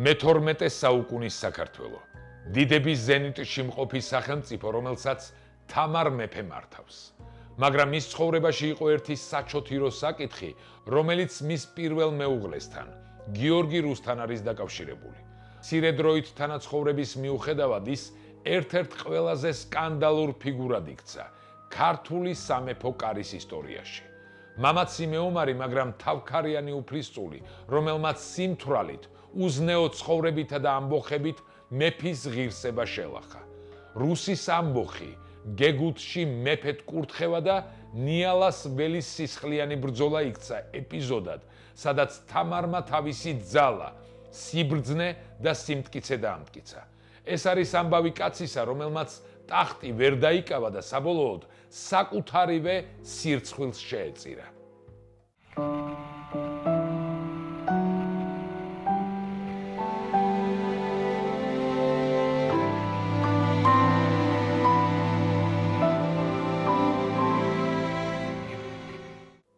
მე-12 საუკუნის საქართველო. დიდების ზენიტში მყოფი სახელმწიფო, რომელსაც თამარ მეფე მართავს. მაგრამ მის ცხოვრებაში იყო ერთი საჩოთირო საკითხი, რომელიც მის პირველ მეუღლესთან, გიორგი რუსთან არის დაკავშირებული. მცირე დროით თანაცხოვრების მიუხედავად ის ერთ-ერთ ყველაზე სკანდალურ ფიგურად იქცა ქართული სამეფო კარის ისტორიაში. მამაცი მეომარი, მაგრამ თავქარიანი უფლისწული, რომელმაც სიმთვრალით, უზნეო ცხოვრებითა და ამბოხებით მეფის ღირსება შელახა. რუსის ამბოხი, გეგუთში მეფედ კურთხევა და ნიალას ველის სისხლიანი ბრძოლა იქცა ეპიზოდად, სადაც თამარმა თავისი ძალა, სიბრძნე და სიმტკიცე დაამტკიცა. ეს არის ამბავი კაცისა, რომელმაც ტახტი ვერ დაიკავა და საბოლოოდ საკუთარივე სირცხვილს შეეწირა.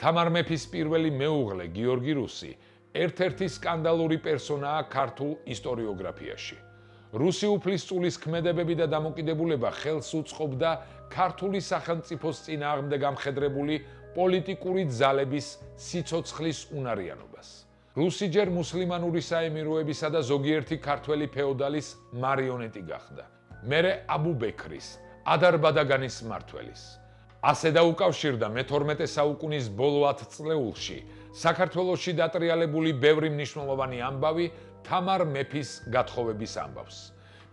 თამარ მეფის პირველი მეუღლე გიორგი რუსი ერთ-ერთი სკანდალური პერსონაა ქართულ ისტორიოგრაფიაში. რუსი უფლისწულის ქმედებები და დამოკიდებულება ხელს უწყობდა ქართული სახელმწიფოს წინააღმდეგ ამხედრებული პოლიტიკური ძალების სიცოცხლის უნარიანობას. რუსი ჯერ მუსლიმანური საემიროებისა და ზოგიერთი ქართველი ფეოდალის მარიონეტი გახდა. მერე აბუბექრის, ადარ-ბადაგანის მმართველის. ასე დაუკავშირდა მე-12 საუკუნის ბოლო 10 წლეულში საქართველოში დატრიალებული ბევრი მნიშვნელოვანი ამბავი თამარ მეფის გათხოვების ამბავს.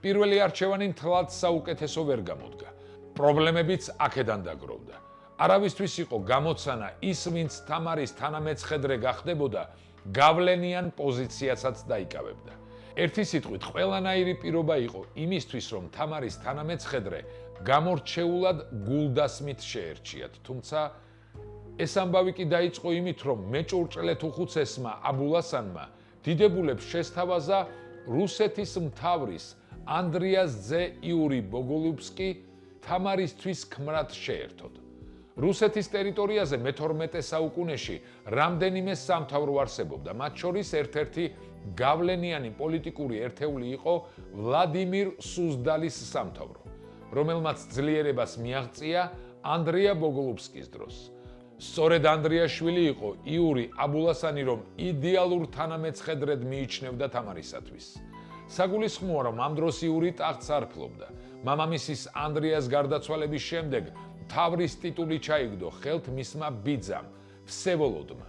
პირველი არჩევანი მთლად საუკეთესო ვერ გამოდგა. პრობლემებიც აქედან დაგროვდა. არავისთვის იყო გამოცანა ის, ვინც თამარის თანამეცხედრე გახდებოდა, გავლენიან პოზიციასაც დაიკავებდა. ერთი სიტყვით, ყველანაირი პირობა იყო იმისთვის, რომ თამარის თანამეცხედრე გამორჩეულად გულდასმით შეერჩიათ. თუმცა ეს ამბავი კი დაიწყო იმით, რომ მეჭურჭლე თუხუცესმა აბულასანმა დიდებულებს შესთავაზა რუსეთის მთავრის ანდრიას ძე იური ბოგოლუბსკი თამარისთვის ქმრად შეერთოდ. რუსეთის ტერიტორიაზე მე-12 საუკუნეში რამდენიმე სამთავრო არსებობდა, მათ შორის ერთ-ერთი გავლენიანი პოლიტიკური ერთეული იყო ვლადიმირ სუზდალის სამთავრო, რომელმაც ძლიერებას მიაღწია ანდრია ბოგოლუბსკის დროს. სწორედ ანდრიაშვილი იყო იური აბულასანი, რომ იდეალურ თანამეცხედრედ მიიჩნევდა თამარისათვის. საგულისხმოა, რომ ამ დროს იური ტახტს არ ფლობდა. მამამისის ანდრიას გარდაცვალების შემდეგ მთავრის ტიტული ჩაიგდო ხელთ მისმა ბიძამ, ვსევოლოდმა.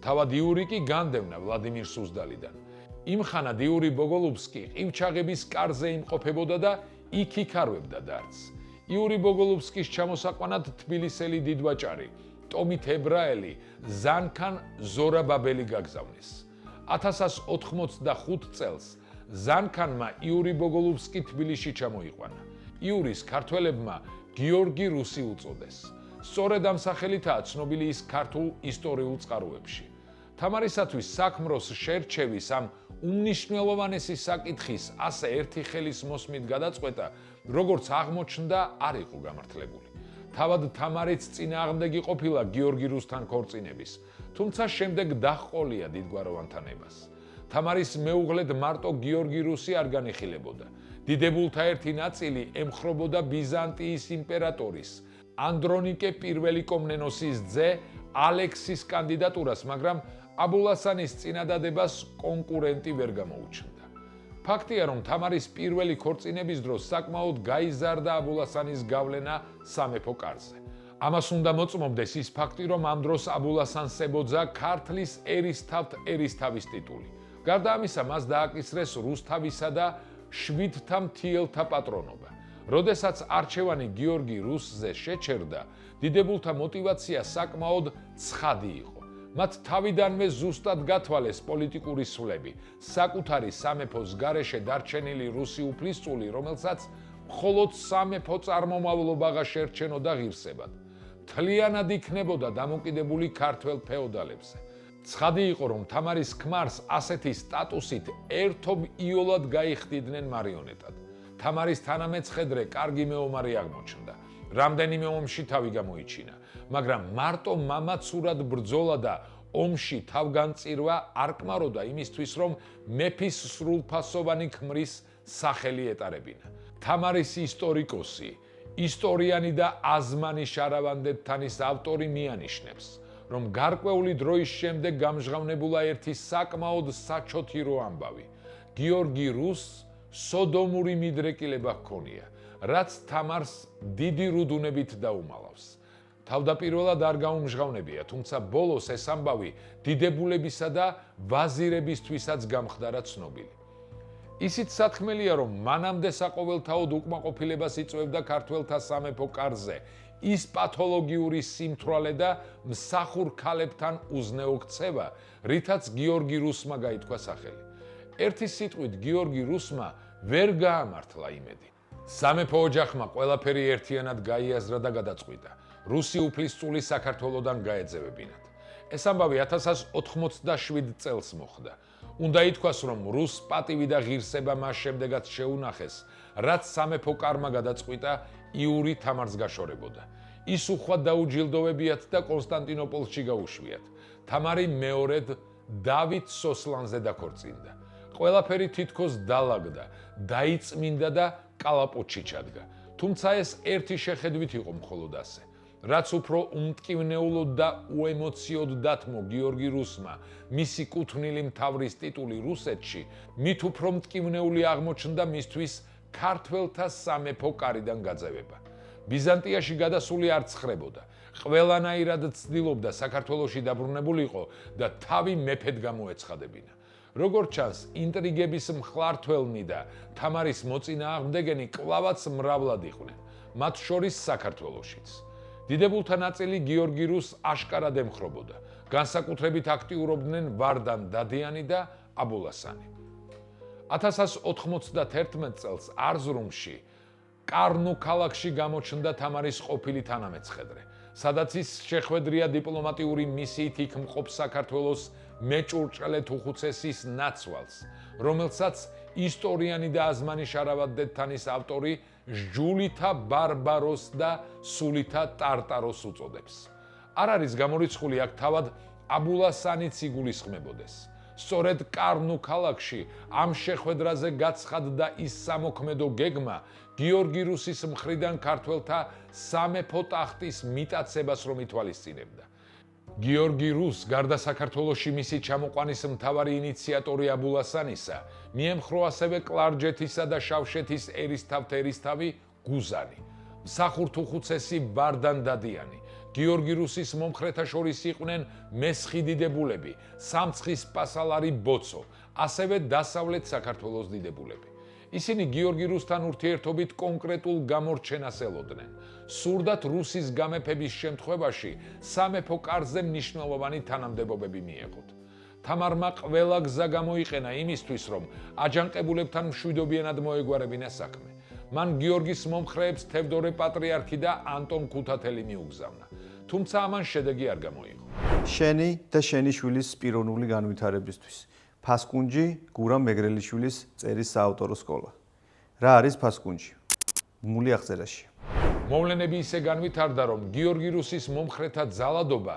თავად იური კი განდევნა ვლადიმირ სუზდალიდან. იმხანად იური ბოგოლუბსკი ყივჩაღების კარზე იმყოფებოდა და იქ იქარვებდა დარდს. იური ბოგოლუბსკის ჩამოსაყვანად თბილისელი დიდვაჭარი, ტომით ებრაელი ზანქან ზორაბაბელი გაგზავნეს. 1185 წელს ზანქანმა იური ბოგოლუბსკი თბილისში ჩამოიყვანა. იურის ქართველებმა გიორგი რუსი უწოდეს. სწორედ ამ სახელითაა ცნობილი ის ქართულ ისტორიულ წყაროებში. თამარისათვის საქმროს შერჩევის ამ უმნიშვნელოვანესი საკითხის ასე ერთი ხელის მოსმით გადაწყვეტა, როგორც აღმოჩნდა, არ იყო გამართლებული. თავად თამარიც წინააღმდეგი ყოფილა გიორგი რუსთან ქორწინების, თუმცა შემდეგ დაჰყოლია დიდგვაროვან თანებას. თამარის მეუღლედ მარტო გიორგი რუსი არ განიხილებოდა. დიდებულთა ერთი ნაწილი ემხრობოდა ბიზანტიის იმპერატორის ანდრონიკე პირველი კომნენოსის ძე ალექსის კანდიდატურას, მაგრამ აბულასანის წინადადებას კონკურენტი ვერ გამოუჩნდა. ფაქტია, რომ თამარის პირველი ქორწინების დროს საკმაოდ გაიზარდა აბულასანის გავლენა სამეფო კარზე. ამას უნდა მოწმობდეს ის ფაქტი, რომ ამ დროს აბულასანს ებოძა ქართლის ერისთავის ტიტული. გარდა ამისა, მას დააკისრეს რუსთავისა და შვიდთა მთიელთა პატრონობა. როდესაც არჩევანი გიორგი რუსზე შეჩერდა, დიდებულთა მოტივაცია საკმაოდ ცხადი იყო. მათ თავიდანვე ზუსტად გათვალეს პოლიტიკური სვლები, საკუთარი სამეფოს გარეშე დარჩენილი რუსი უფლისწული, რომელსაც მხოლოდ სამეფო წარმომავლობა შეერჩენოდა ღირსებად. მთლიანად იქნებოდა დამოკიდებული ქართველ ფეოდალებზე. ცხადი იყო, რომ თამარის ქმარს ასეთი სტატუსით ერთობ იოლად გაიხდიდნენ მარიონეტად. თამარის თანამეცხედრე კარგი მეომარი აღმოჩნდა. რამდენიმე ომში თავი გამოიჩინა, მაგრამ მარტო მამაცურად ბრძოლა და ომში თავგანწირვა არ კმაროდა იმისთვის, რომ მეფის სრულფასოვანი ქმრის სახელი ეტარებინა. თამარის ისტორიკოსი, ისტორიანი და აზმანი შარავანდეთთანის ავტორი მიანიშნებს, რომ გარკვეული დროის შემდეგ გამჟღავნებულა ერთი საკმაოდ საჩოთირო ამბავი. გიორგი რუსს სოდომური მიდრეკილება ჰქონია, რაც თამარს დიდი რუდუნებით დაუმალავს. თავდაპირველად არ გაუმჟღავნებია, თუმცა ბოლოს ეს ამბავი დიდებულებისა და ვაზირებისთვისაც გამხდარა ცნობილი. ისიც სათქმელია, რომ მანამდე საყოველთაოდ უკმაყოფილებას იწვევდა ქართველთა სამეფო კარზე ის პათოლოგიური სიმთვრალე და მსახურ ქალებთან უზნეო ქცევა, რითაც გიორგი რუსმა გაითქვა სახელი. ერთი სიტყვით გიორგი რუსმა ვერ გაამართლა იმედი. სამეფო ოჯახმა ყველაფერი ერთიანად გაიაზრა და გადაწყვიტა. რუსი უფლისწული საქართველოდან გაეძევებინათ. ეს ამბავი 1187 წელს მოხდა. უნდა ითქვას, რომ რუს პატივი და ღირსება მას შემდეგაც შეუნახეს, რაც სამეფო კარმა გადაწყვიტა იური თამარს გაშორებოდა. ის უხვად დაუჯილდოვებიათ და კონსტანტინოპოლში გაუშვიათ. თამარი მეორედ დავით სოსლანზე დაქორწინდა. ყველაფერი თითქოს დალაგდა, დაიწმინდა და კალაპოტში ჩადგა. თუმცა ეს ერთი შეხედვით იყო მხოლოდ ასე. რაც უფრო უმტკივნეულოდ და უემოციოდ დათმო გიორგი რუსმა მისი კუთვნილი მთავრის ტიტული რუსეთში, მით უფრო მტკივნეული აღმოჩნდა მისთვის ქართველთა სამეფო კარიდან გაძევება. ბიზანტიაში გადასული არ ცხრებოდა. ყველანაირად ცდილობდა საქართველოში დაბრუნებულიყო და თავი მეფედ გამოეცხადებინა. როგორც ჩანს, ინტრიგების მხლართველნი და თამარის მოწინააღმდეგენი კვლავაც მრავლად იყვნენ, მათ შორის საქართველოშიც. დიდებულთა ნაწილი გიორგი რუსს აშკარად ემხრობოდა. განსაკუთრებით აქტიურობდნენ ვარდან დადიანი და აბულასანი. 1191 წელს არზრუმში, კარნუ ქალაქში გამოჩნდა თამარის ყოფილი თანამეცხედრე, სადაც ის შეხვედრია დიპლომატიური მისიით იქ მყოფ საქართველოს მეჭურჭელე თუხუცესის ნაცვალს, რომელსაც ისტორიანი და აზმანი შარავანდეთთანის ავტორი ჟულითა ბარბაროს და სულითა ტარტაროს უწოდებს. არ არის გამორიცხული აქ თავად აბულასანიც იგულისხმებოდეს. სწორედ კარნუ ქალაქში ამ შეხვედრაზე გაცხადდა ის სამოქმედო გეგმა გიორგი რუსის მხრიდან ქართველთა სამეფო ტახტის მიტაცებას რომ ითვალისწინებდა. გიორგი რუსს გარდა საქართველოში მისი ჩამოყვანის მთავარი ინიციატორი აბულასანისა, მიემხრო ასევე კლარჯეთისა და შავშეთის ერისთავთერისთავი გუზანი, მსახურ თუხუცესი ვარდან დადიანი. გიორგი რუსის მომხრეთა შორის იყვნენ მესხი დიდებულები, სამცხის პასალარი ბოცო, ასევე დასავლეთ საქართველოს დიდებულები. ისინი გიორგი რუსთან ურთიერთობით კონკრეტულ გამორჩენას ელოდნენ. სურდათ რუსის გამეფების შემთხვევაში სამეფო კარზე მნიშვნელოვანი თანამდებობები მიეღოთ. თამარმა ყველა გზა გამოიყენა იმისთვის, რომ აჯანყებულებთან მშვიდობიანად მოეგვარებინა საქმე. მან გიორგის მომხრეებს თევდორე პატრიარქი და ანტონ ქუთათელი მიუგზავნა. თუმცა ამან შედეგი არ გამოიღო. შენი და შენი შვილის პიროვნული განვითარებისთვის. ფასკუნჯი გურამ მეგრელიშვილის წერის საავტორო სკოლა. რა არის ფასკუნჯი? მული აღწერაში. მოვლენები ისე განვითარდა, რომ გიორგი რუსის მომხრეთა ძალადობა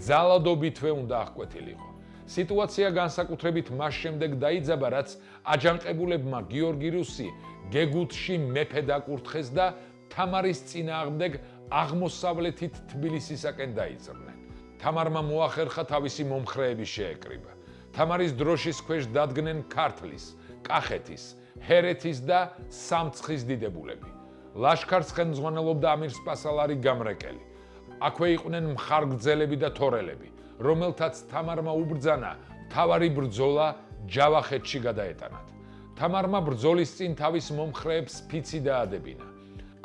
ძალადობითვე უნდა აღკვეთილიყო. სიტუაცია განსაკუთრებით მას შემდეგ დაიძაბა, რაც აჯანყებულებმა გიორგი რუსი გეგუთში მეფე დაკურთხეს და თამარის წინააღმდეგ აღმოსავლეთით თბილისისაკენ დაიძრნენ. თამარმა მოახერხა თავისი მომხრეები შეეკრიბა. თამარის დროშის ქვეშ დადგნენ ქართლის, კახეთის, ჰერეთის და სამცხის დიდებულები. ლაშქარს ხელმძღვანელობდა ამირსპასალარი გამრეკელი. აქვე იყვნენ მხარგრძელები და თორელები, რომელთაც თამარმა უბრძანა მთავარი ბრძოლა ჯავახეთში გადაეტანათ. თამარმა ბრძოლის წინ თავის მომხრეებს ფიცი დაადებინა.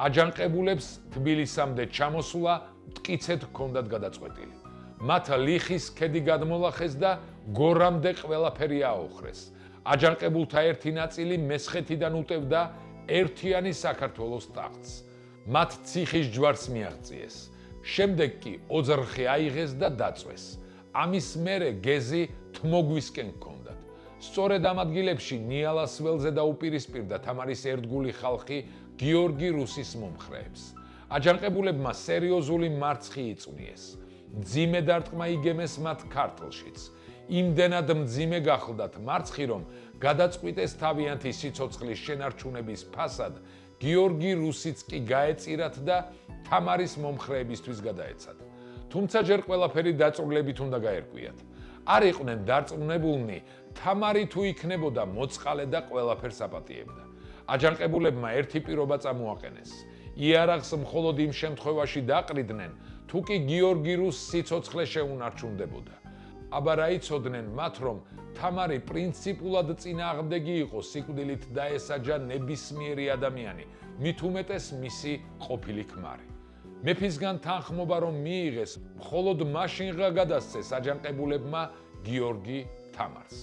აჯანყებულებს თბილისამდე ჩამოსვლა მტკიცედ ჰქონდათ გადაწყვეტილი. მათ ლიხის ქედი გადმოლახეს და გორამდე ყველაფერი აოხრეს. აჯანყებულთა ერთი ნაწილი მესხეთიდან უტევდა ერთიანი საქართველოს ტახტს. მათ ციხის ჯვარს მიაღწიეს. შემდეგ კი ოძრხი აიღეს და დაწვეს. ამის მერე გეზი თმოგვისკენ ჰქონდათ. სწორედ ამ ადგილებში ნიალას ველზე დაუპირისპირდა თამარის ერთგული ხალხი გიორგი რუსის მომხრეებს. აჯანყებულებმა სერიოზული მარცხი იწვნიეს. მძიმე დარტყმა იგემეს მათ ქართლშიც. იმდენად მძიმე გახლდათ მარცხი, რომ გადაწყვიტეს თავიანთი სიცოცხლის შენარჩუნების ფასად გიორგი რუსიც კი გაეწირათ და თამარის მომხრეებისთვის გადაეცათ. თუმცა ჯერ ყველაფერი დაწვრილებით უნდა გაერკვიათ. არ იყვნენ დარწმუნებულნი, თამარი თუ იქნებოდა მოწყალე და ყველაფერს აპატიებდა. აჯანყებულებმა ერთი პირობა წამოაყენეს. იარაღს მხოლოდ იმ შემთხვევაში დაყრიდნენ, თუ კი გიორგი რუსს სიცოცხლე შეუნარჩუნდებოდა. აბა რა იცოდნენ მათ, რომ თამარი პრინციპულად წინააღმდეგი იყო სიკვდილით დაესაჯა ნებისმიერი ადამიანი, მით უმეტეს მისი ყოფილი ქმარი. მეფისგან თანხმობა რომ მიიღეს, მხოლოდ მაშინღა გადასცეს აჯანყებულებმა გიორგი თამარს.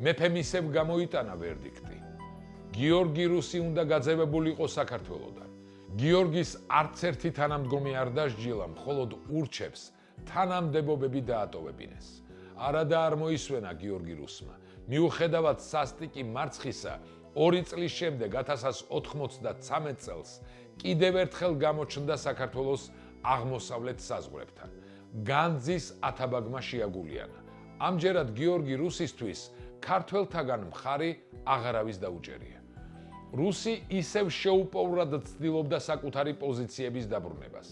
მეფემ ისევ გამოიტანა ვერდიქტი. გიორგი რუსი უნდა გაძევებულიყო საქართველოდან. გიორგის არც ერთი თანამდგომი არ დასჯილა, მხოლოდ ურჩებს თანამდებობები დაატოვებინეს. არადა არ მოისვენა გიორგი რუსმა. მიუხედავად სასტიკი მარცხისა, 2 წლის შემდეგ 1093 წელს კიდევ ერთხელ გამოჩნდა საქართველოს აღმოსავლეთ საზღვრებთან. განძის ათაბაგმა შეაგულიანა. ამჯერად გიორგი რუსისთვის ქართველთაგან მხარი აღარავის დაუჭერია. რუსი ისევ შეუპოვრად ცდილობდა საკუთარი პოზიციების დაბრუნებას.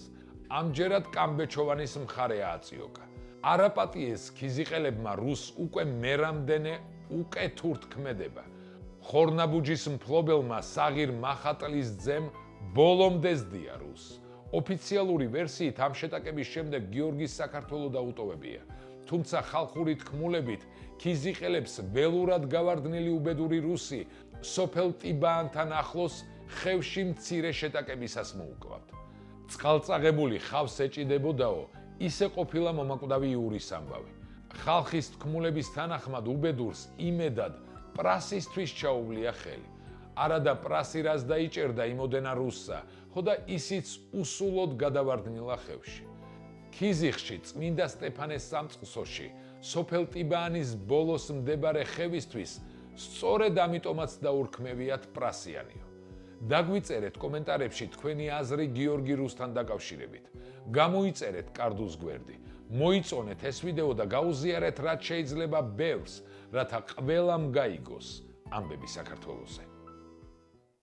ამჯერად კამბეჩოვანის მხარე ააწიოკა. არაპატიეს ქიზიყელებმა რუსს უკვე მერამდენე უკეთურთ ქმედება. ხორნაბუჯის მფლობელმა საღირ მახატლის ძემ ბოლომდე ზდია რუსს. ოფიციალური ვერსიით ამ შეტაკების შემდეგ გიორგის საქართველო დაუტოვებია. თუმცა ხალხური თქმულებით ქიზიყელებს ველურად გავარდნილი უბედური რუსი სოფელ ტიბაანთან ახლოს ხევში მცირე შეტაკებისას მოუკლავთ. წყალწაღებული ხავს ეჭიდებოდაო, ისე ყოფილა მომაკვდავი იური ამბავი. ხალხის თქმულების თანახმად უბედურს იმედად პრასისთვის ჩაუვლია ხელი. არადა პრასი რას დაიჭერდა იმოდენა რუსსა, ხოდა ისიც უსულოდ გადავარდნილა ხევში. ქიზიხში წმინდა სტეფანეს სამწყსოში, სოფელ ტიბაანის ბოლოს მდებარე ხევისთვის სწორედ ამიტომაც დაურქმევიათ პრასიანიო. დაგვიწერეთ კომენტარებში თქვენი აზრი გიორგი რუსთან დაკავშირებით. გამოიწერეთ კარდუს გვერდი. მოიწონეთ ეს ვიდეო და გაუზიარეთ რაც შეიძლება ბევრს, რათა ყველამ გაიგოს ამბები საქართველოზე.